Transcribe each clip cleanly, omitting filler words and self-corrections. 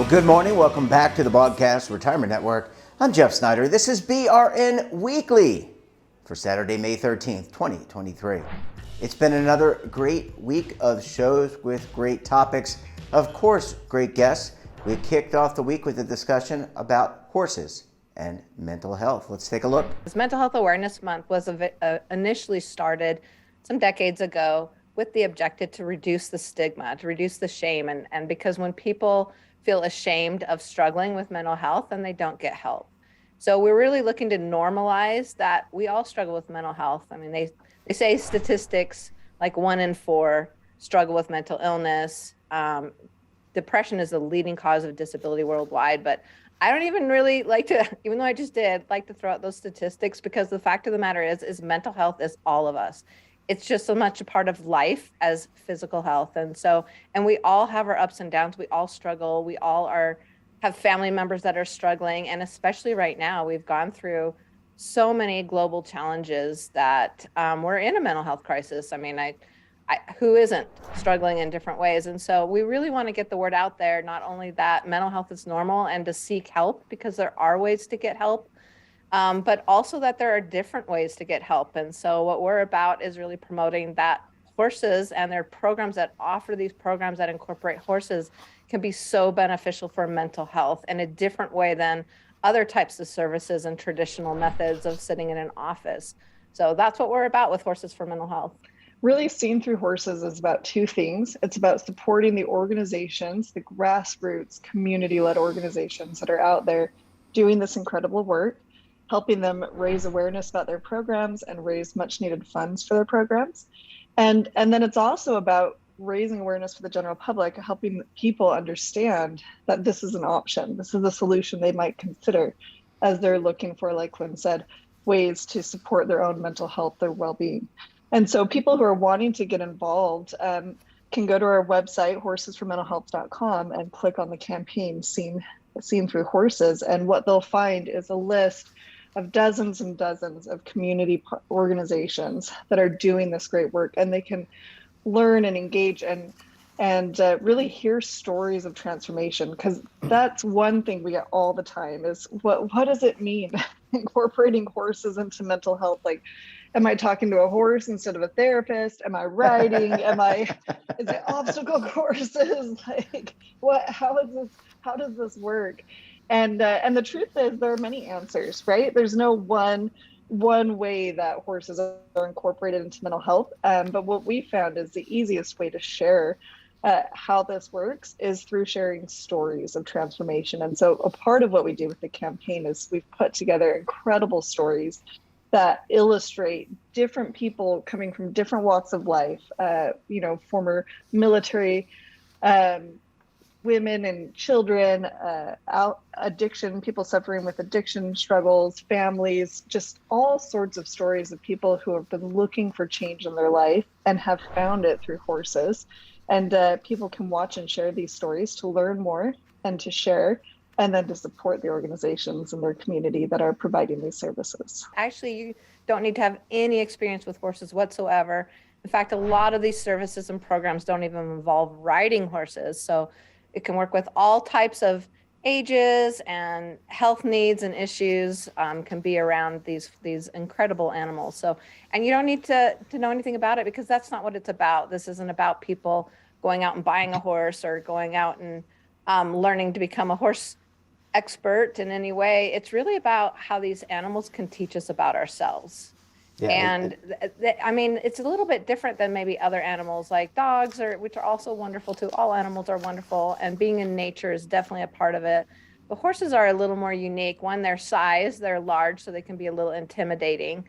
Good morning. Welcome back to the Broadcast Retirement Network. I'm Jeff Snyder. This is BRN Weekly for Saturday, May 13th, 2023. It's been another great week of shows with great topics. Of course, great guests. We kicked off the week with a discussion about horses and mental health. Let's take a look. This Mental Health Awareness Month was initially started some decades ago with the objective to reduce the stigma, to reduce the shame. And because when people feel ashamed of struggling with mental health, and they don't get help. So we're really looking to normalize that we all struggle with mental health. I mean, they say statistics like 1 in 4 struggle with mental illness. Depression is the leading cause of disability worldwide, but I don't even really like to, even though I just did, like to throw out those statistics, because the fact of the matter is mental health is all of us. It's just so much a part of life as physical health. And we all have our ups and downs. We all struggle. We all have family members that are struggling. And especially right now, we've gone through so many global challenges that we're in a mental health crisis. I mean, who isn't struggling in different ways? And so we really want to get the word out there, not only that mental health is normal and to seek help, because there are ways to get help, but also that there are different ways to get help. And so what we're about is really promoting that horses and their programs that offer these programs that incorporate horses can be so beneficial for mental health in a different way than other types of services and traditional methods of sitting in an office. So that's what we're about with Horses for Mental Health. Really, Seen Through Horses is about two things. It's about supporting the organizations, the grassroots, community-led organizations that are out there doing this incredible work, helping them raise awareness about their programs and raise much needed funds for their programs. And then it's also about raising awareness for the general public, helping people understand that this is an option. This is a solution they might consider as they're looking for, like Lynn said, ways to support their own mental health, their well-being. And so people who are wanting to get involved can go to our website, horsesformentalhealth.com, and click on the campaign Seen Through Horses. And what they'll find is a list of dozens and dozens of community organizations that are doing this great work, and they can learn and engage and really hear stories of transformation, because that's one thing we get all the time is what does it mean incorporating horses into mental health? Like, am I talking to a horse instead of a therapist? Am I riding? Is it obstacle courses? Like, how does this work? And the truth is there are many answers, right? There's no one way that horses are incorporated into mental health. But what we found is the easiest way to share how this works is through sharing stories of transformation. And so a part of what we do with the campaign is we've put together incredible stories that illustrate different people coming from different walks of life, former military, women and children, addiction, people suffering with addiction struggles, families, just all sorts of stories of people who have been looking for change in their life and have found it through horses. And people can watch and share these stories to learn more and to share, and then to support the organizations in their community that are providing these services. Actually, you don't need to have any experience with horses whatsoever. In fact, a lot of these services and programs don't even involve riding horses. So it can work with all types of ages, and health needs and issues can be around these incredible animals. So, and you don't need to know anything about it, because that's not what it's about. This isn't about people going out and buying a horse or going out and learning to become a horse expert in any way. It's really about how these animals can teach us about ourselves. Yeah, and I mean, it's a little bit different than maybe other animals like dogs, which are also wonderful too. All animals are wonderful, and being in nature is definitely a part of it. But horses are a little more unique. One, their size, they're large, so they can be a little intimidating,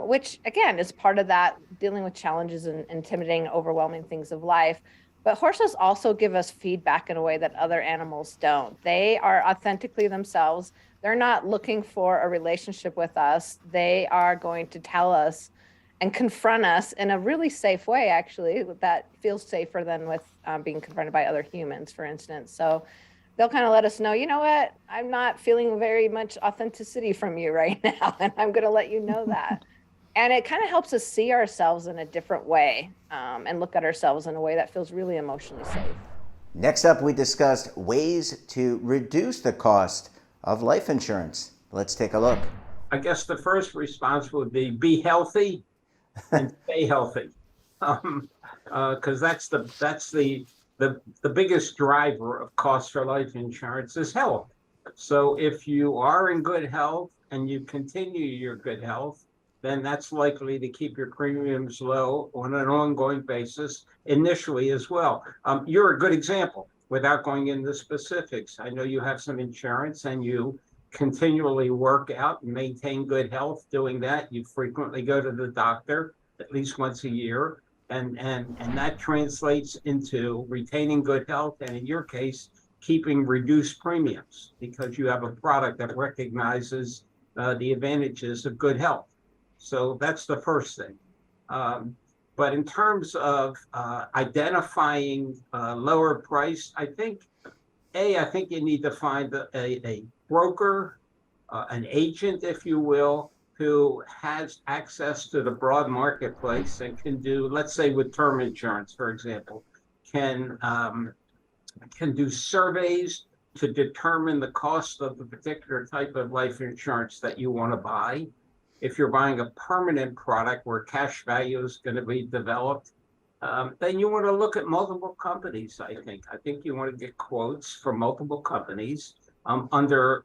which again is part of that, dealing with challenges and intimidating, overwhelming things of life. But horses also give us feedback in a way that other animals don't. They are authentically themselves. They're not looking for a relationship with us. They are going to tell us and confront us in a really safe way, actually, that feels safer than with being confronted by other humans, for instance. So they'll kind of let us know, you know what, I'm not feeling very much authenticity from you right now, and I'm going to let you know that. And it kind of helps us see ourselves in a different way and look at ourselves in a way that feels really emotionally safe. Next up, we discussed ways to reduce the cost of life insurance. Let's take a look. I guess the first response would be healthy and stay healthy, because that's the biggest driver of cost for life insurance is health. So if you are in good health and you continue your good health, then that's likely to keep your premiums low on an ongoing basis initially as well. You're a good example without going into specifics. I know you have some insurance and you continually work out and maintain good health doing that. You frequently go to the doctor at least once a year, and that translates into retaining good health, and in your case, keeping reduced premiums because you have a product that recognizes the advantages of good health. So that's the first thing. But in terms of identifying lower price, I think you need to find a broker, an agent, if you will, who has access to the broad marketplace and can do, let's say with term insurance, for example, can do surveys to determine the cost of the particular type of life insurance that you want to buy. If you're buying a permanent product where cash value is going to be developed, then you want to look at multiple companies, I think. I think you want to get quotes from multiple companies under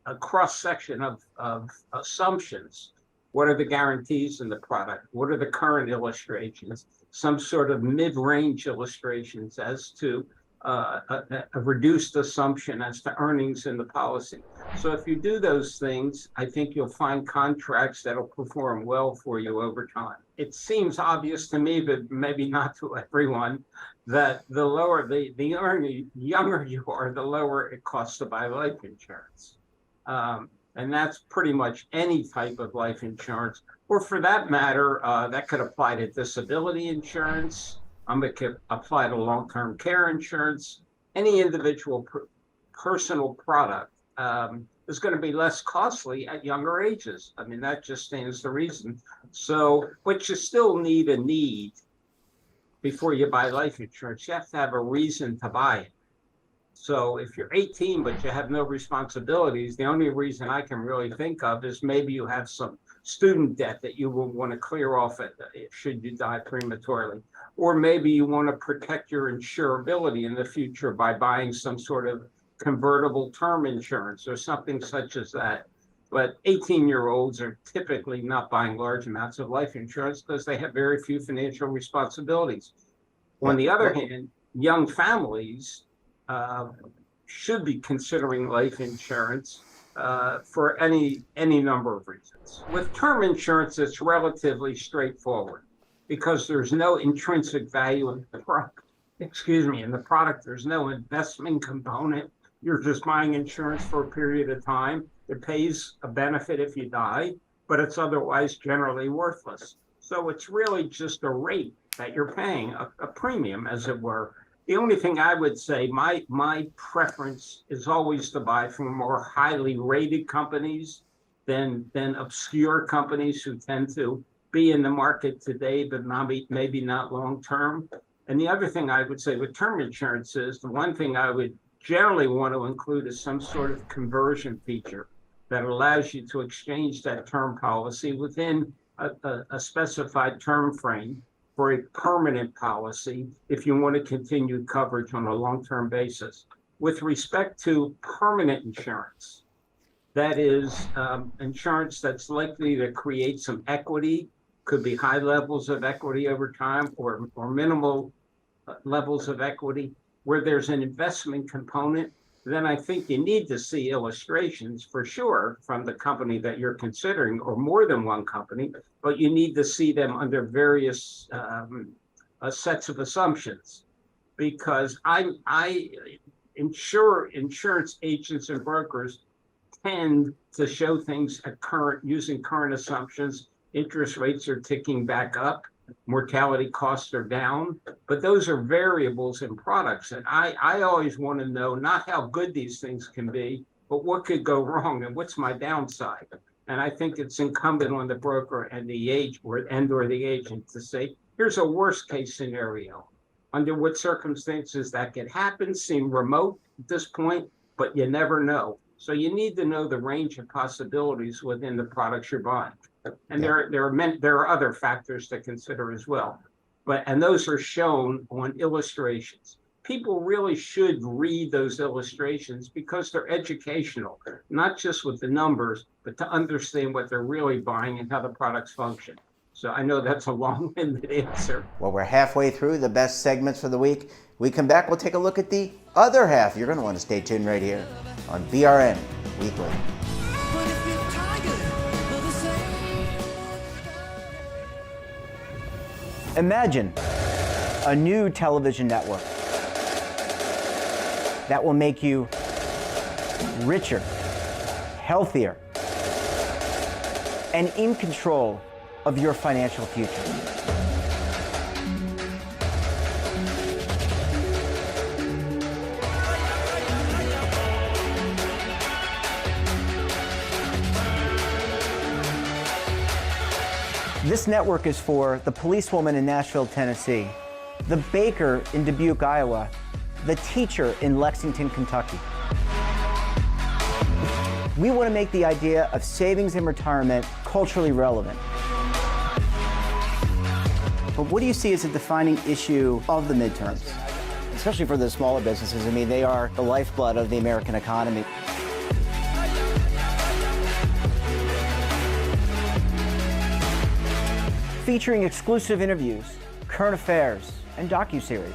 a cross-section of assumptions. What are the guarantees in the product? What are the current illustrations? Some sort of mid-range illustrations as to a reduced assumption as to earnings in the policy. So if you do those things, I think you'll find contracts that'll perform well for you over time. It seems obvious to me, but maybe not to everyone, that the younger you are, the lower it costs to buy life insurance. And that's pretty much any type of life insurance, or for that matter, that could apply to disability insurance. It could apply to long-term care insurance. Any individual personal product is going to be less costly at younger ages. I mean, that just stands to reason. So, but you still need a need before you buy life insurance. You have to have a reason to buy it. So if you're 18, but you have no responsibilities, the only reason I can really think of is maybe you have some student debt that you will want to clear off should you die prematurely. Or maybe you want to protect your insurability in the future by buying some sort of convertible term insurance or something such as that. But 18-year-olds are typically not buying large amounts of life insurance because they have very few financial responsibilities. On the other hand, young families should be considering life insurance for any number of reasons. With term insurance, it's relatively straightforward because there's no intrinsic value in the product. In the product, there's no investment component. You're just buying insurance for a period of time. It pays a benefit if you die, but it's otherwise generally worthless. So it's really just a rate that you're paying, a premium, as it were. The only thing I would say, my preference is always to buy from more highly rated companies than obscure companies who tend to be in the market today, but maybe not long term. And the other thing I would say with term insurance is the one thing I would generally want to include is some sort of conversion feature that allows you to exchange that term policy within a specified term frame for a permanent policy if you want to continue coverage on a long-term basis. With respect to permanent insurance, that is insurance that's likely to create some equity, could be high levels of equity over time or minimal levels of equity, where there's an investment component, then I think you need to see illustrations for sure from the company that you're considering, or more than one company, but you need to see them under various sets of assumptions. Because insurance agents and brokers tend to show things at using current assumptions. Interest rates are ticking back up. Mortality costs are down, but those are variables in products. And I always want to know not how good these things can be, but what could go wrong and what's my downside. And I think it's incumbent on the broker and the agent or the agent to say, here's a worst case scenario. under what circumstances that could happen seem remote at this point, but you never know. So you need to know the range of possibilities within the products you're buying. And there are other factors to consider as well. And those are shown on illustrations. People really should read those illustrations because they're educational, not just with the numbers, but to understand what they're really buying and how the products function. So I know that's a long-winded answer. Well, we're halfway through the best segments for the week. We come back, we'll take a look at the other half. You're going to want to stay tuned right here on BRN Weekly. Imagine a new television network that will make you richer, healthier, and in control of your financial future. This network is for the policewoman in Nashville, Tennessee, the baker in Dubuque, Iowa, the teacher in Lexington, Kentucky. We want to make the idea of savings and retirement culturally relevant. But what do you see as a defining issue of the midterms? Especially for the smaller businesses. I mean, they are the lifeblood of the American economy. Featuring exclusive interviews, current affairs, and docuseries.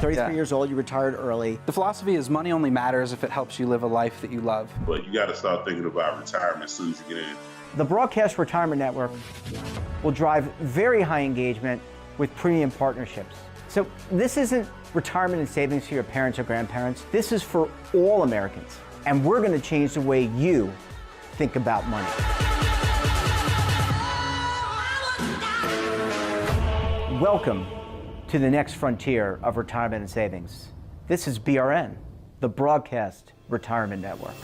33 years old, you retired early. The philosophy is money only matters if it helps you live a life that you love. But you got to start thinking about retirement as soon as you get in. The Broadcast Retirement Network will drive very high engagement with premium partnerships. So this isn't retirement and savings for your parents or grandparents. This is for all Americans. And we're going to change the way you think about money. Welcome to the next frontier of retirement and savings. This is BRN, the Broadcast Retirement Network.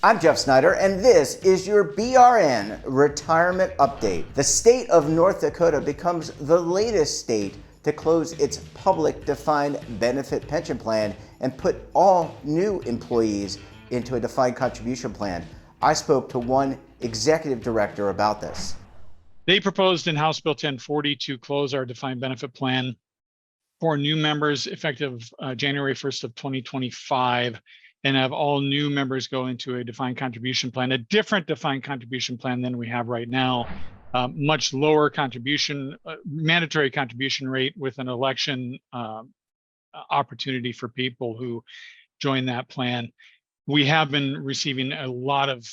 I'm Jeff Snyder, and this is your BRN Retirement Update. The state of North Dakota becomes the latest state to close its public defined benefit pension plan and put all new employees into a defined contribution plan. I spoke to one executive director about this. They proposed in House Bill 1040 to close our defined benefit plan for new members effective January 1st of 2025 and have all new members go into a defined contribution plan, a different defined contribution plan than we have right now, much lower contribution, mandatory contribution rate with an election opportunity for people who join that plan. We have been receiving a lot of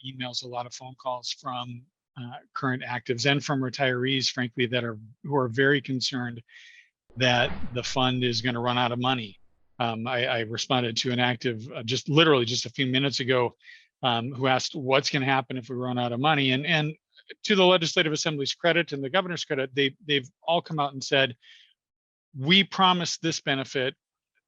emails, a lot of phone calls from current actives and from retirees, frankly, who are very concerned that the fund is going to run out of money. I responded to an active just a few minutes ago who asked what's going to happen if we run out of money. And to the Legislative Assembly's credit and the governor's credit, they've all come out and said, we promise this benefit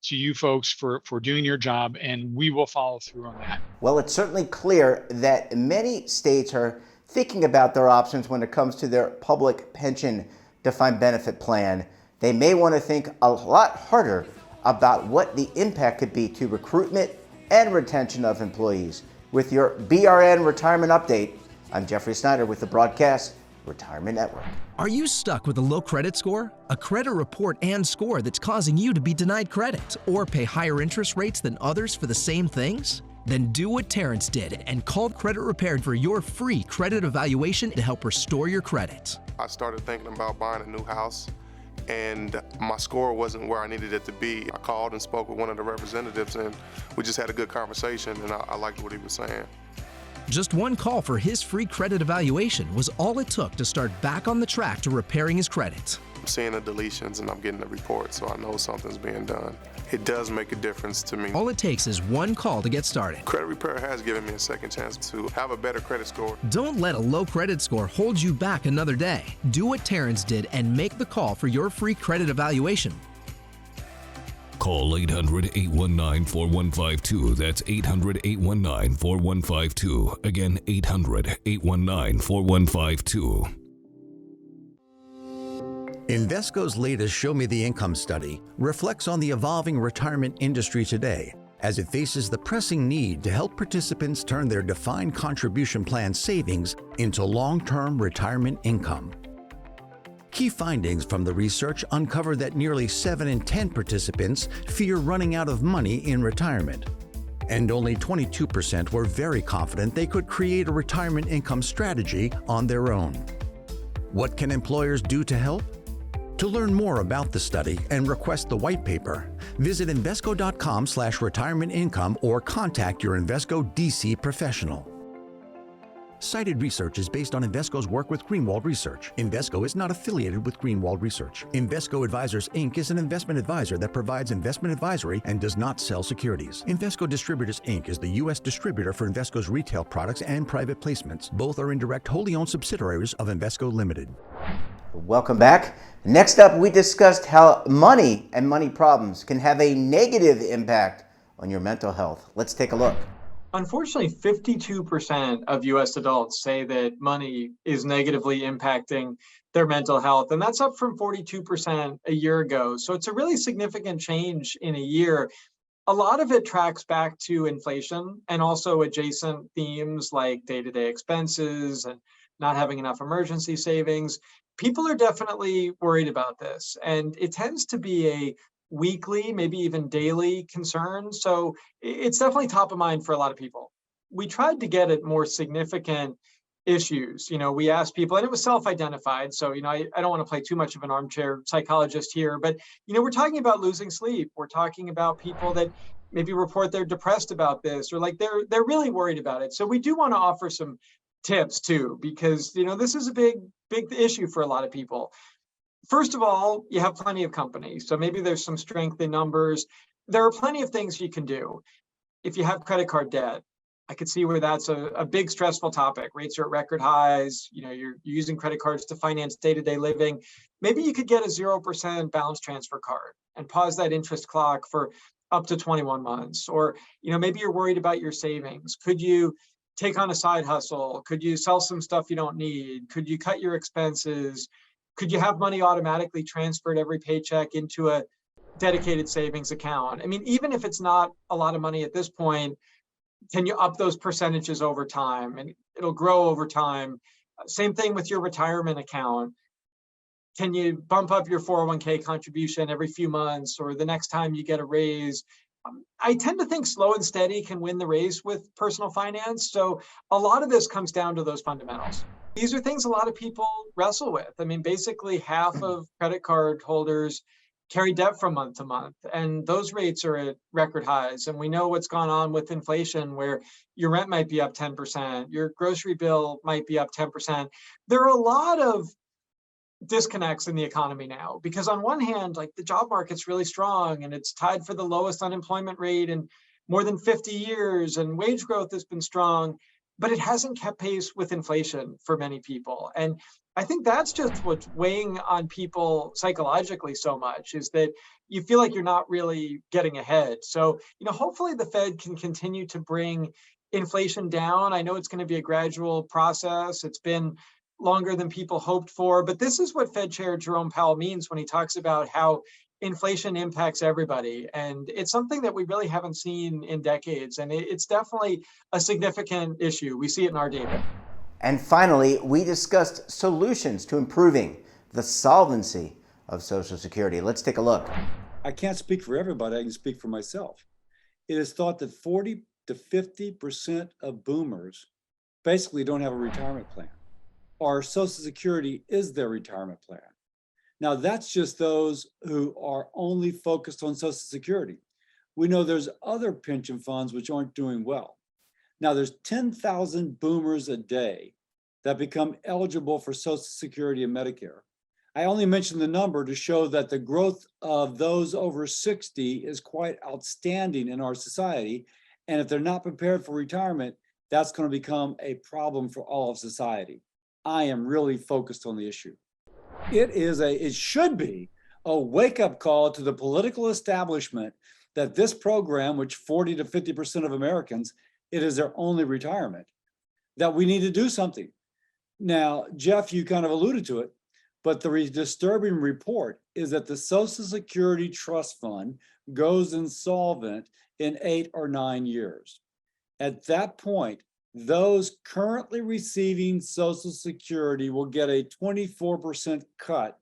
to you folks for doing your job, and we will follow through on that. Well, it's certainly clear that many states are thinking about their options when it comes to their public pension defined benefit plan. They may want to think a lot harder about what the impact could be to recruitment and retention of employees. With your BRN Retirement Update, I'm Jeffrey Snyder with the Broadcast Retirement Network. Are you stuck with a low credit score? A credit report and score that's causing you to be denied credit or pay higher interest rates than others for the same things? Then do what Terrence did and call Credit Repaired for your free credit evaluation to help restore your credit. I started thinking about buying a new house, and my score wasn't where I needed it to be. I called and spoke with one of the representatives, and we just had a good conversation, and I liked what he was saying. Just one call for his free credit evaluation was all it took to start back on the track to repairing his credit. I'm seeing the deletions and I'm getting the report, so I know something's being done. It does make a difference to me. All it takes is one call to get started. Credit Repair has given me a second chance to have a better credit score. Don't let a low credit score hold you back another day. Do what Terrence did and make the call for your free credit evaluation. Call 800-819-4152. That's 800-819-4152. Again, 800-819-4152. Invesco's latest Show Me the Income study reflects on the evolving retirement industry today as it faces the pressing need to help participants turn their defined contribution plan savings into long-term retirement income. Key findings from the research uncover that nearly 7 in 10 participants fear running out of money in retirement, and only 22% were very confident they could create a retirement income strategy on their own. What can employers do to help? To learn more about the study and request the white paper, visit Invesco.com/retirement income or contact your Invesco DC professional. Cited research is based on Invesco's work with Greenwald Research. Invesco is not affiliated with Greenwald Research. Invesco Advisors, Inc. is an investment advisor that provides investment advisory and does not sell securities. Invesco Distributors, Inc. is the U.S. distributor for Invesco's retail products and private placements. Both are indirect, wholly owned subsidiaries of Invesco Limited. Welcome back. Next up, we discussed how money and money problems can have a negative impact on your mental health. Let's take a look. Unfortunately, 52% of US adults say that money is negatively impacting their mental health, and that's up from 42% a year ago. So it's a really significant change in a year. A lot of it tracks back to inflation and also adjacent themes like day-to-day expenses and not having enough emergency savings. People are definitely worried about this, and it tends to be a weekly, maybe even daily concern. So it's definitely top of mind for a lot of people. We tried to get at more significant issues. We asked people, and it was self-identified. So, I don't want to play too much of an armchair psychologist here, but, we're talking about losing sleep. We're talking about people that maybe report they're depressed about this, or like they're really worried about it. So we do want to offer some tips too, because, this is a big issue for a lot of people. First of all, you have plenty of company. So maybe there's some strength in numbers. There are plenty of things you can do. If you have credit card debt, I could see where that's a big stressful topic. Rates are at record highs. You're using credit cards to finance day-to-day living. Maybe you could get a 0% balance transfer card and pause that interest clock for up to 21 months. Or, maybe you're worried about your savings. Could you take on a side hustle? Could you sell some stuff you don't need? Could you cut your expenses? Could you have money automatically transferred every paycheck into a dedicated savings account? I mean, even if it's not a lot of money at this point, can you up those percentages over time? And it'll grow over time. Same thing with your retirement account. Can you bump up your 401k contribution every few months or the next time you get a raise? I tend to think slow and steady can win the race with personal finance. So a lot of this comes down to those fundamentals. These are things a lot of people wrestle with. I mean, basically half of credit card holders carry debt from month to month, and those rates are at record highs. And we know what's gone on with inflation, where your rent might be up 10%, your grocery bill might be up 10%. There are a lot of disconnects in the economy now, because on one hand, like the job market's really strong and it's tied for the lowest unemployment rate in more than 50 years, and wage growth has been strong, but it hasn't kept pace with inflation for many people. And I think that's just what's weighing on people psychologically so much, is that you feel like you're not really getting ahead. So, hopefully the Fed can continue to bring inflation down. I know it's going to be a gradual process. It's been longer than people hoped for, but this is what Fed Chair Jerome Powell means when he talks about how inflation impacts everybody. And it's something that we really haven't seen in decades. And it's definitely a significant issue. We see it in our data. And finally, we discussed solutions to improving the solvency of Social Security. Let's take a look. I can't speak for everybody. I can speak for myself. It is thought that 40 to 50% of boomers basically don't have a retirement plan, or Social Security is their retirement plan. Now, that's just those who are only focused on Social Security. We know there's other pension funds which aren't doing well. Now, there's 10,000 boomers a day that become eligible for Social Security and Medicare. I only mention the number to show that the growth of those over 60 is quite outstanding in our society. And if they're not prepared for retirement, that's going to become a problem for all of society. I am really focused on the issue. It should be a wake-up call to the political establishment that this program, which 40 to 50% of Americans, it is their only retirement, that we need to do something. Now, Jeff, you kind of alluded to it, But the disturbing report is that the Social Security Trust Fund goes insolvent in 8 or 9 years. At that point, those currently receiving Social Security will get a 24% cut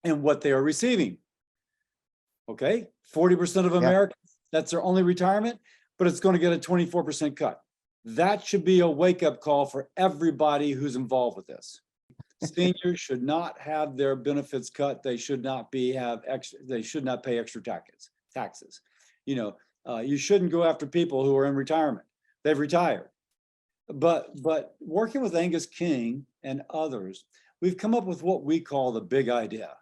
in what they are receiving. Okay, 40% of Americans, that's their only retirement, but it's going to get a 24% cut. That should be a wake-up call for everybody who's involved with this. Seniors should not have their benefits cut. They should not pay extra taxes. You shouldn't go after people who are in retirement. They've retired. But working with Angus King and others, we've come up with what we call the big idea.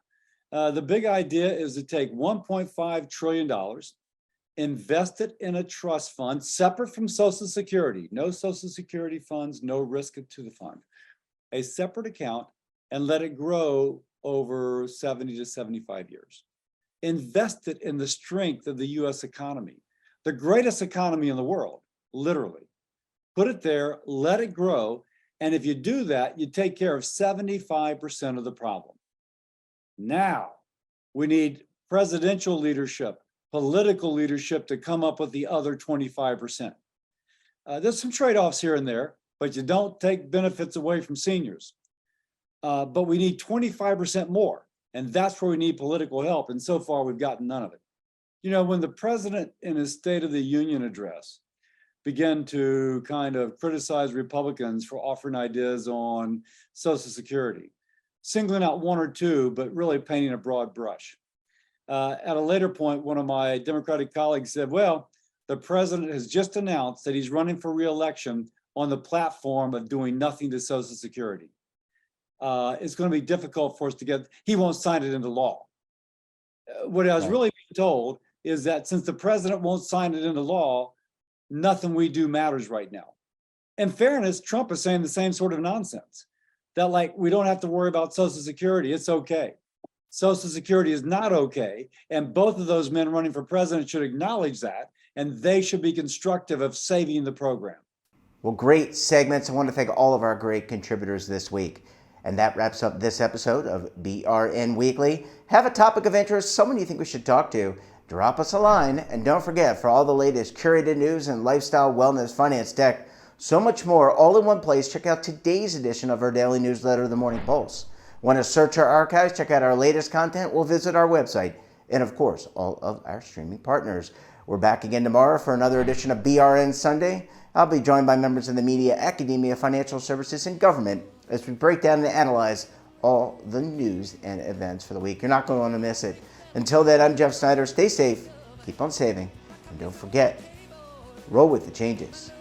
The big idea is to take $1.5 trillion, invest it in a trust fund separate from Social Security. No Social Security funds, no risk to the fund. A separate account, and let it grow over 70 to 75 years. Invest it in the strength of the US economy, the greatest economy in the world, literally. Put it there, let it grow, and if you do that, you take care of 75% of the problem. Now, we need presidential leadership, political leadership to come up with the other 25%. There's some trade-offs here and there, but you don't take benefits away from seniors. But we need 25% more, and that's where we need political help, and so far we've gotten none of it. When the president in his State of the Union address began to kind of criticize Republicans for offering ideas on Social Security, singling out one or two, but really painting a broad brush. At a later point, one of my Democratic colleagues said, well, the president has just announced that he's running for re-election on the platform of doing nothing to Social Security. It's going to be difficult for us to he won't sign it into law. What I was really being told is that since the president won't sign it into law, nothing we do matters right now. In fairness, Trump is saying the same sort of nonsense, that we don't have to worry about Social Security, it's okay. Social Security is not okay, and both of those men running for president should acknowledge that, and they should be constructive of saving the program. Well, great segments. I want to thank all of our great contributors this week. And that wraps up this episode of BRN Weekly. Have a topic of interest, someone you think we should talk to, drop us a line. And don't forget, for all the latest curated news and lifestyle, wellness, finance, tech, so much more, all in one place, check out today's edition of our daily newsletter, The Morning Pulse. Want to search our archives, check out our latest content, we'll visit our website, and of course, all of our streaming partners. We're back again tomorrow for another edition of BRN Sunday. I'll be joined by members of the media, academia, financial services, and government as we break down and analyze all the news and events for the week. You're not going to want to miss it. Until then, I'm Jeff Snyder. Stay safe, keep on saving, and don't forget, roll with the changes.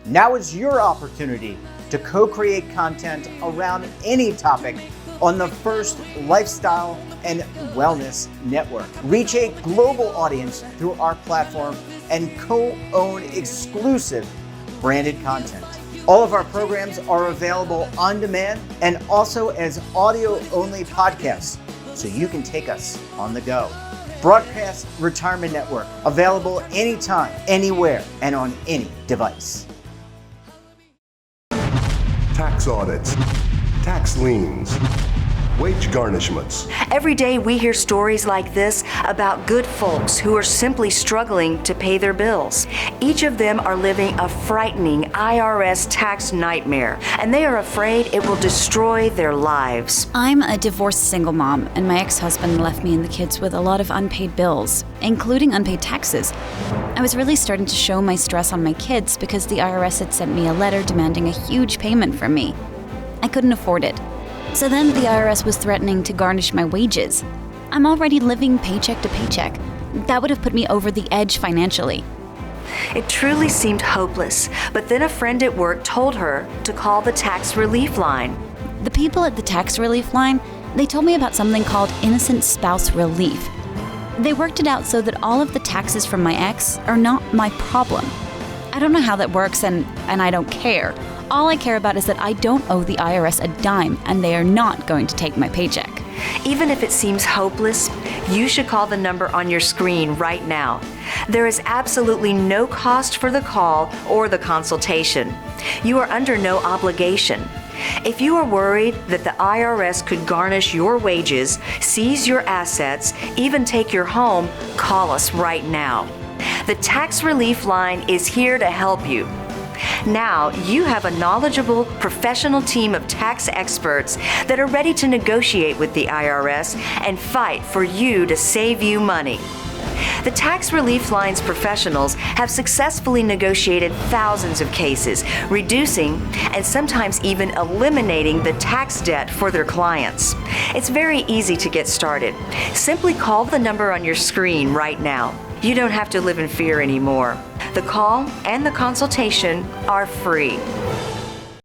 Now is your opportunity to co-create content around any topic on the First Lifestyle and Wellness Network. Reach a global audience through our platform and co-own exclusive branded content. All of our programs are available on demand and also as audio-only podcasts, so you can take us on the go. Broadcast Retirement Network, available anytime, anywhere, and on any device. Tax audits, tax liens, wage garnishments. Every day we hear stories like this about good folks who are simply struggling to pay their bills. Each of them are living a frightening IRS tax nightmare, and they are afraid it will destroy their lives. I'm a divorced single mom, and my ex-husband left me and the kids with a lot of unpaid bills, including unpaid taxes. I was really starting to show my stress on my kids because the IRS had sent me a letter demanding a huge payment from me. I couldn't afford it. So then the IRS was threatening to garnish my wages. I'm already living paycheck to paycheck. That would have put me over the edge financially. It truly seemed hopeless, but then a friend at work told her to call the tax relief line. The people at the tax relief line, they told me about something called innocent spouse relief. They worked it out so that all of the taxes from my ex are not my problem. I don't know how that works, and I don't care. All I care about is that I don't owe the IRS a dime, and they are not going to take my paycheck. Even if it seems hopeless, you should call the number on your screen right now. There is absolutely no cost for the call or the consultation. You are under no obligation. If you are worried that the IRS could garnish your wages, seize your assets, even take your home, call us right now. The Tax Relief Line is here to help you. Now you have a knowledgeable, professional team of tax experts that are ready to negotiate with the IRS and fight for you to save you money. The Tax Relief Line's professionals have successfully negotiated thousands of cases, reducing and sometimes even eliminating the tax debt for their clients. It's very easy to get started. Simply call the number on your screen right now. You don't have to live in fear anymore. The call and the consultation are free.